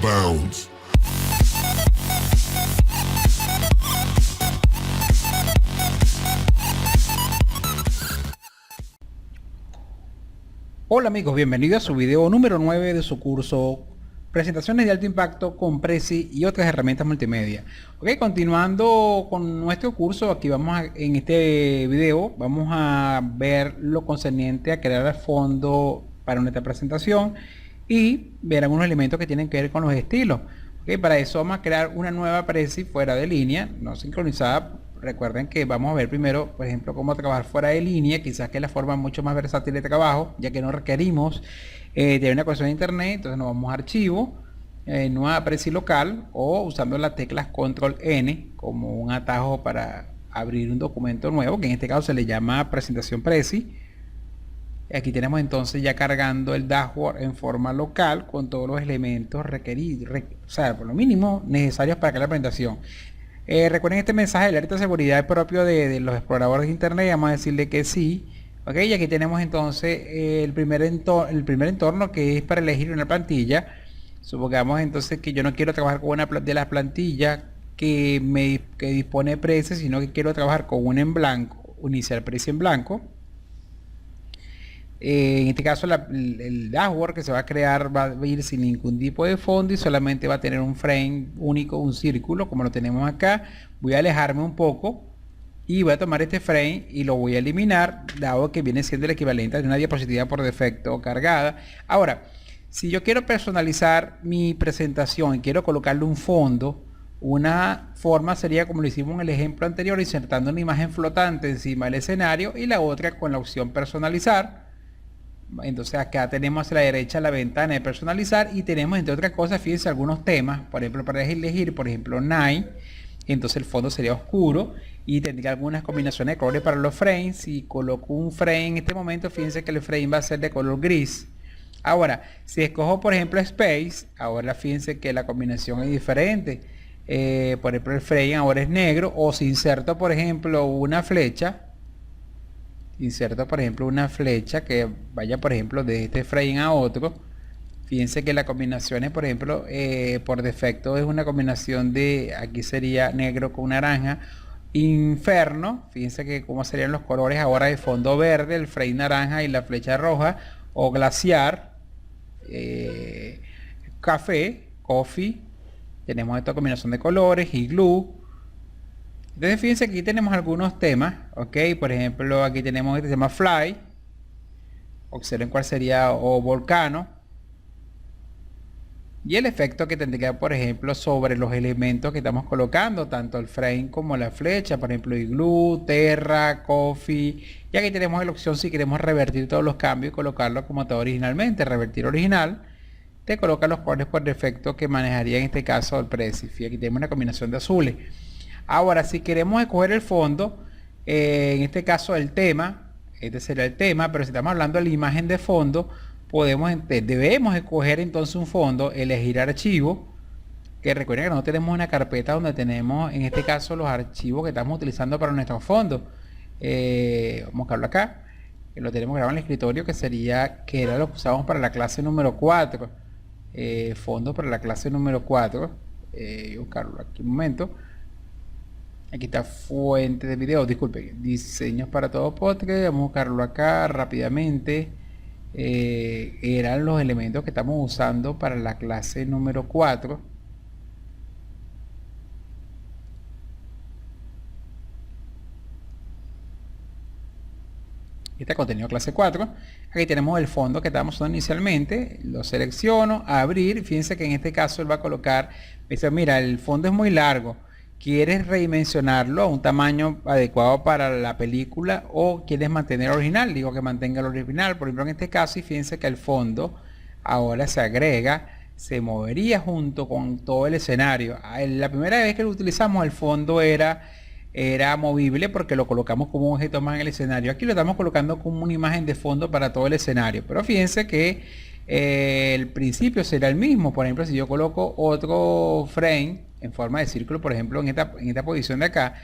bounds. Hola amigos, bienvenidos a su video número 9 de su curso Presentaciones de alto impacto con Prezi y otras herramientas multimedia. Ok, continuando con nuestro curso, aquí en este video vamos a ver lo concerniente a crear el fondo para nuestra presentación y ver algunos elementos que tienen que ver con los estilos. Ok, para eso vamos a crear una nueva Prezi fuera de línea, no sincronizada. Recuerden que vamos a ver primero, por ejemplo, cómo trabajar fuera de línea, quizás que es la forma mucho más versátil de trabajo, ya que no requerimos de una conexión a internet. Entonces nos vamos a archivo, nueva Prezi local, o usando las teclas control N como un atajo para abrir un documento nuevo, que en este caso se le llama presentación Prezi. Aquí tenemos entonces ya cargando el dashboard en forma local con todos los elementos requeridos, o sea, por lo mínimo necesarios para crear la presentación. Recuerden este mensaje de alerta de seguridad propio de los exploradores de internet. Vamos a decirle que sí. Ok, y aquí tenemos entonces el primer entorno, que es para elegir una plantilla. Supongamos entonces que yo no quiero trabajar con una de las plantillas que dispone Prezi, sino que quiero trabajar con una en blanco, iniciar Prezi en blanco. En este caso el dashboard que se va a crear va a ir sin ningún tipo de fondo y solamente va a tener un frame único, un círculo como lo tenemos acá. Voy a alejarme un poco y voy a tomar este frame y lo voy a eliminar, dado que viene siendo el equivalente a una diapositiva por defecto cargada. Ahora, si yo quiero personalizar mi presentación y quiero colocarle un fondo, una forma sería como lo hicimos en el ejemplo anterior, insertando una imagen flotante encima del escenario, y la otra con la opción personalizar. Entonces acá tenemos a la derecha la ventana de personalizar y tenemos, entre otras cosas, fíjense, algunos temas. Por ejemplo, para elegir, por ejemplo, night, entonces el fondo sería oscuro y tendría algunas combinaciones de colores para los frames. Si coloco un frame en este momento, fíjense que el frame va a ser de color gris. Ahora, si escojo por ejemplo space, ahora fíjense que la combinación es diferente. Por ejemplo, el frame ahora es negro. O si inserto por ejemplo una flecha, que vaya por ejemplo de este frame a otro, fíjense que la combinación es, por ejemplo, por defecto es una combinación de, aquí sería negro con naranja. Inferno, fíjense que cómo serían los colores ahora de fondo verde, el frame naranja y la flecha roja. O glaciar, café, coffee, tenemos esta combinación de colores. Igloo. Entonces fíjense que aquí tenemos algunos temas. Ok, por ejemplo aquí tenemos este tema fly, observen cuál sería, o volcano, y el efecto que tendría por ejemplo sobre los elementos que estamos colocando, tanto el frame como la flecha. Por ejemplo, igloo, terra, coffee. Y aquí tenemos la opción si queremos revertir todos los cambios y colocarlo como estaba originalmente. Revertir original te coloca los colores por defecto que manejaría en este caso el Prezi. Aquí tenemos una combinación de azules. Ahora, si queremos escoger el fondo, en este caso el tema, este sería el tema, pero si estamos hablando de la imagen de fondo, debemos escoger entonces un fondo, elegir archivo, que recuerden que nosotros tenemos una carpeta donde tenemos, en este caso, los archivos que estamos utilizando para nuestro fondo. Vamos a buscarlo acá, que lo tenemos grabado en el escritorio, que era lo que usamos para la clase número 4. Fondo para la clase número 4. Buscarlo aquí un momento. Aquí está fuente de video, disculpe, diseños para todo podcast. Vamos a buscarlo acá rápidamente. Eran los elementos que estamos usando para la clase número 4. Este contenido clase 4. Aquí tenemos el fondo que estábamos usando inicialmente. Lo selecciono, abrir. Fíjense que en este caso él va a colocar, dice, mira, el fondo es muy largo, ¿quieres redimensionarlo a un tamaño adecuado para la película o quieres mantener el original? Digo que mantenga el original, por ejemplo, en este caso. Y fíjense que el fondo ahora se agrega, se movería junto con todo el escenario. La primera vez que lo utilizamos, el fondo era movible porque lo colocamos como un objeto más en el escenario. Aquí lo estamos colocando como una imagen de fondo para todo el escenario, pero fíjense que el principio será el mismo. Por ejemplo, si yo coloco otro frame en forma de círculo, por ejemplo, en esta posición de acá,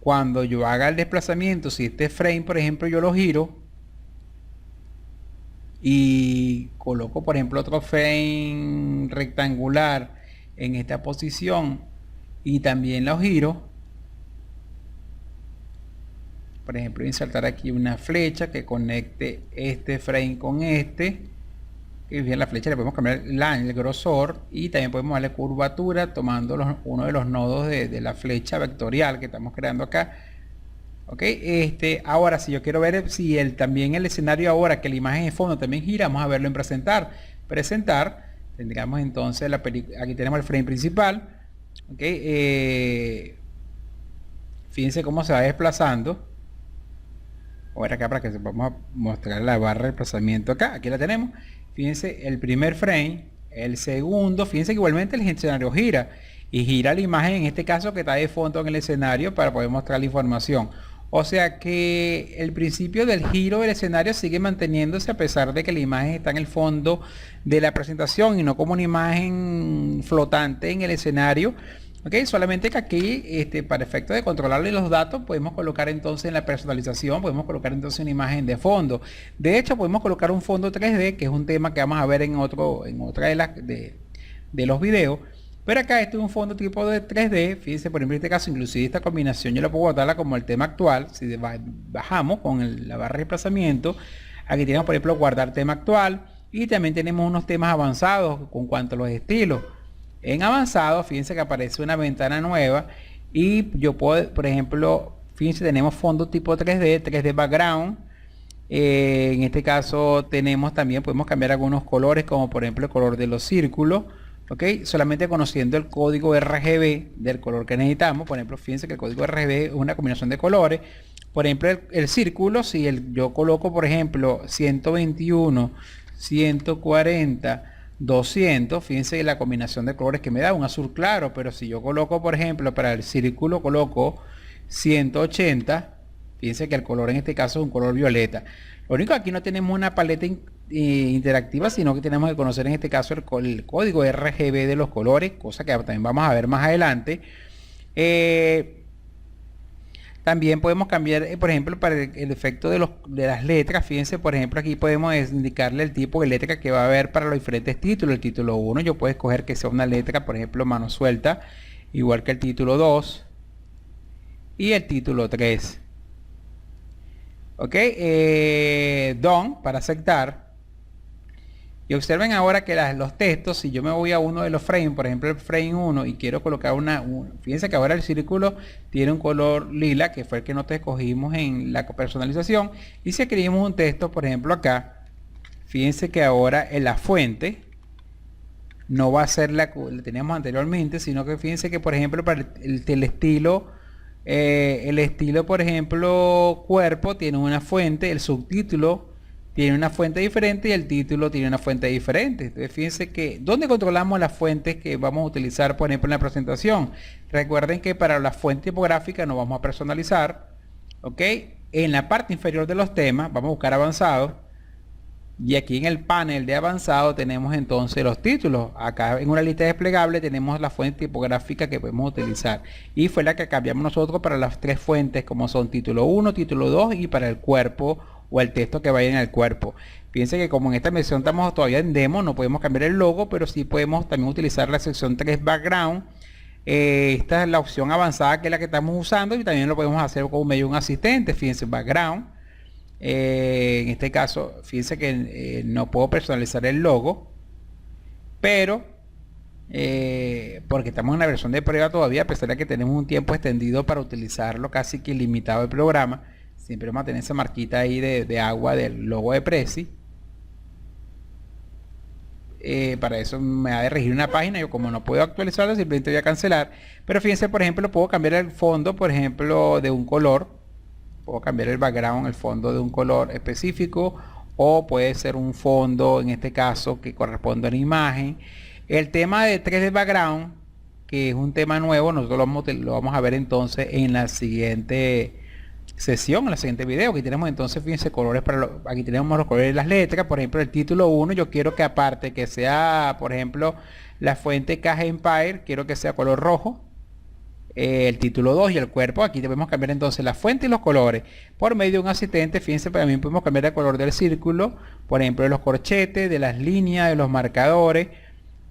cuando yo haga el desplazamiento, si este frame, por ejemplo, yo lo giro, y coloco por ejemplo otro frame rectangular en esta posición y también lo giro, por ejemplo insertar aquí una flecha que conecte este frame con este, y bien la flecha le podemos cambiar el grosor y también podemos darle curvatura tomando uno de los nodos de la flecha vectorial que estamos creando acá. Ok, ahora si yo quiero ver si también el escenario, ahora que la imagen de fondo también gira, vamos a verlo en presentar, tendríamos entonces aquí tenemos el frame principal. Ok, fíjense cómo se va desplazando. Ahora acá para que vamos a mostrar la barra de desplazamiento acá, aquí la tenemos. Fíjense el primer frame, el segundo, fíjense que igualmente el escenario gira y gira la imagen en este caso que está de fondo en el escenario para poder mostrar la información. O sea que el principio del giro del escenario sigue manteniéndose a pesar de que la imagen está en el fondo de la presentación y no como una imagen flotante en el escenario. Ok, solamente que aquí para efecto de controlarle los datos podemos colocar entonces en la personalización, podemos colocar entonces una imagen de fondo. De hecho podemos colocar un fondo 3D, que es un tema que vamos a ver en otra de los videos. Pero acá este es un fondo tipo de 3D. Fíjense, por ejemplo, en este caso, inclusive esta combinación yo la puedo botarla como el tema actual. Si bajamos con la barra de desplazamiento, aquí tenemos, por ejemplo, guardar tema actual. Y también tenemos unos temas avanzados con cuanto a los estilos. En avanzado, fíjense que aparece una ventana nueva. Y yo puedo, por ejemplo, fíjense, tenemos fondo tipo 3D background. En este caso tenemos también, podemos cambiar algunos colores, como por ejemplo el color de los círculos. Ok, solamente conociendo el código RGB del color que necesitamos. Por ejemplo, fíjense que el código RGB es una combinación de colores. Por ejemplo, el círculo, si yo coloco, por ejemplo, 121, 140, 200, fíjense que la combinación de colores que me da un azul claro. Pero si yo coloco, por ejemplo, para el círculo coloco 180, fíjense que el color en este caso es un color violeta. Lo único, aquí no tenemos una paleta interactiva, sino que tenemos que conocer en este caso el código RGB de los colores, cosa que también vamos a ver más adelante. También podemos cambiar, por ejemplo, para el efecto de las letras. Fíjense, por ejemplo, aquí podemos indicarle el tipo de letra que va a haber para los diferentes títulos. El título 1 yo puedo escoger que sea una letra, por ejemplo, mano suelta, igual que el título 2 y el título 3. Ok, done para aceptar. Y observen ahora que los textos, si yo me voy a uno de los frames, por ejemplo el frame 1, y quiero colocar fíjense que ahora el círculo tiene un color lila, que fue el que nosotros escogimos en la personalización. Y si escribimos un texto, por ejemplo acá, fíjense que ahora en la fuente no va a ser la que teníamos anteriormente, sino que fíjense que, por ejemplo, para el estilo, por ejemplo, cuerpo tiene una fuente, el subtítulo tiene una fuente diferente y el título tiene una fuente diferente. Entonces fíjense que ¿dónde controlamos las fuentes que vamos a utilizar, por ejemplo, en la presentación? Recuerden que para la fuente tipográfica nos vamos a personalizar. Ok, en la parte inferior de los temas vamos a buscar avanzados. Y aquí en el panel de avanzado tenemos entonces los títulos. Acá en una lista desplegable tenemos la fuente tipográfica que podemos utilizar. Y fue la que cambiamos nosotros para las tres fuentes, como son título 1, título 2 y para el cuerpo o el texto que vaya en el cuerpo. Fíjense que como en esta versión estamos todavía en demo, no podemos cambiar el logo, pero sí podemos también utilizar la sección 3 background. Esta es la opción avanzada que es la que estamos usando y también lo podemos hacer como medio de un asistente. Fíjense, background. En este caso, fíjense que no puedo personalizar el logo, pero porque estamos en la versión de prueba todavía, a pesar de que tenemos un tiempo extendido para utilizarlo casi que ilimitado el programa, siempre vamos a tener esa marquita ahí de agua del logo de Prezi. Para eso me ha de regir una página. Yo como no puedo actualizarlo, simplemente voy a cancelar. Pero fíjense, por ejemplo, puedo cambiar el fondo, por ejemplo, de un color. Puedo cambiar el background, el fondo de un color específico, o puede ser un fondo, en este caso, que corresponde a la imagen. El tema de 3D background, que es un tema nuevo, nosotros lo vamos a ver entonces en la siguiente sesión, en la siguiente video. Aquí tenemos entonces, fíjense, colores aquí tenemos los colores de las letras. Por ejemplo, el título 1, yo quiero que aparte que sea, por ejemplo, la fuente Caja Empire, quiero que sea color rojo. el título 2 y el cuerpo. Aquí debemos cambiar entonces la fuente y los colores por medio de un asistente. Fíjense, también podemos cambiar el color del círculo, por ejemplo, de los corchetes, de las líneas, de los marcadores.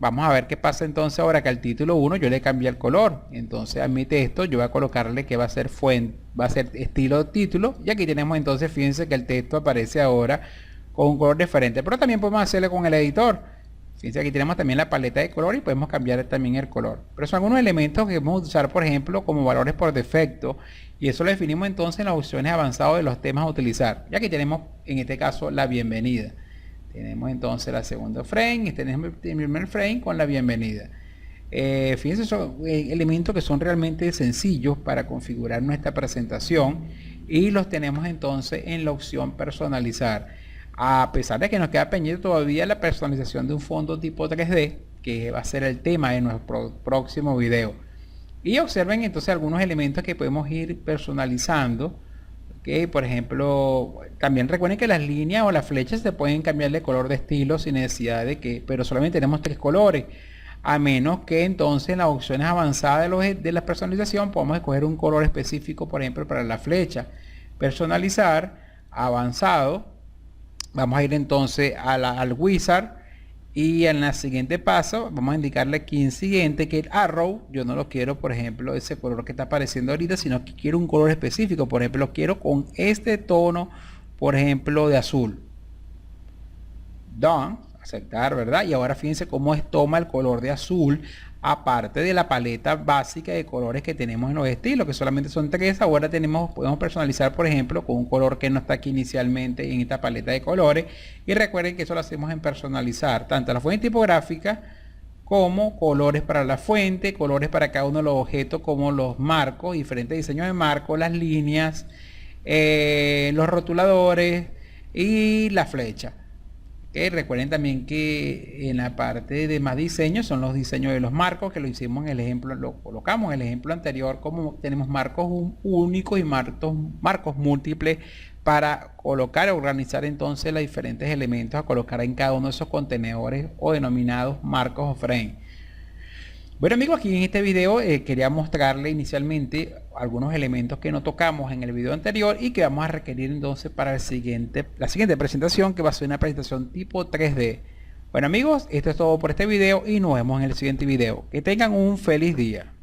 Vamos a ver qué pasa entonces ahora que al título 1 yo le cambié el color. Entonces a mi texto yo voy a colocarle que va a ser fuente, va a ser estilo título, y aquí tenemos entonces, fíjense que el texto aparece ahora con un color diferente, pero también podemos hacerlo con el editor. Fíjense, aquí tenemos también la paleta de color y podemos cambiar también el color. Pero son algunos elementos que vamos a usar, por ejemplo, como valores por defecto, y eso lo definimos entonces en las opciones avanzadas de los temas a utilizar. Y aquí tenemos en este caso la bienvenida. Tenemos entonces la segunda frame y tenemos el primer frame con la bienvenida. Fíjense, son elementos que son realmente sencillos para configurar nuestra presentación, y los tenemos entonces en la opción personalizar. A pesar de que nos queda pendiente todavía la personalización de un fondo tipo 3D, que va a ser el tema de nuestro próximo video. Y observen entonces algunos elementos que podemos ir personalizando. Okay, por ejemplo, también recuerden que las líneas o las flechas se pueden cambiar de color de estilo sin necesidad de que, pero solamente tenemos 3 colores, a menos que entonces en las opciones avanzadas de la personalización podamos escoger un color específico, por ejemplo, para la flecha. Personalizar, avanzado, vamos a ir entonces al wizard, y en el siguiente paso vamos a indicarle aquí en siguiente que el arrow yo no lo quiero, por ejemplo, ese color que está apareciendo ahorita, sino que quiero un color específico. Por ejemplo, lo quiero con este tono, por ejemplo, de azul. Done, aceptar, ¿verdad? Y ahora fíjense cómo toma el color de azul, aparte de la paleta básica de colores que tenemos en los estilos, que solamente son 3. Ahora podemos personalizar, por ejemplo, con un color que no está aquí inicialmente en esta paleta de colores. Y recuerden que eso lo hacemos en personalizar tanto la fuente tipográfica como colores para la fuente, colores para cada uno de los objetos, como los marcos, diferentes diseños de marcos, las líneas, los rotuladores y la flecha. Recuerden también que en la parte de más diseño son los diseños de los marcos, que lo hicimos en el ejemplo, lo colocamos en el ejemplo anterior, como tenemos marcos únicos y marcos múltiples para colocar, organizar entonces los diferentes elementos a colocar en cada uno de esos contenedores o denominados marcos o frame. Bueno amigos, aquí en este video quería mostrarle inicialmente algunos elementos que no tocamos en el video anterior y que vamos a requerir entonces para la siguiente presentación, que va a ser una presentación tipo 3D. Bueno amigos, esto es todo por este video y nos vemos en el siguiente video. Que tengan un feliz día.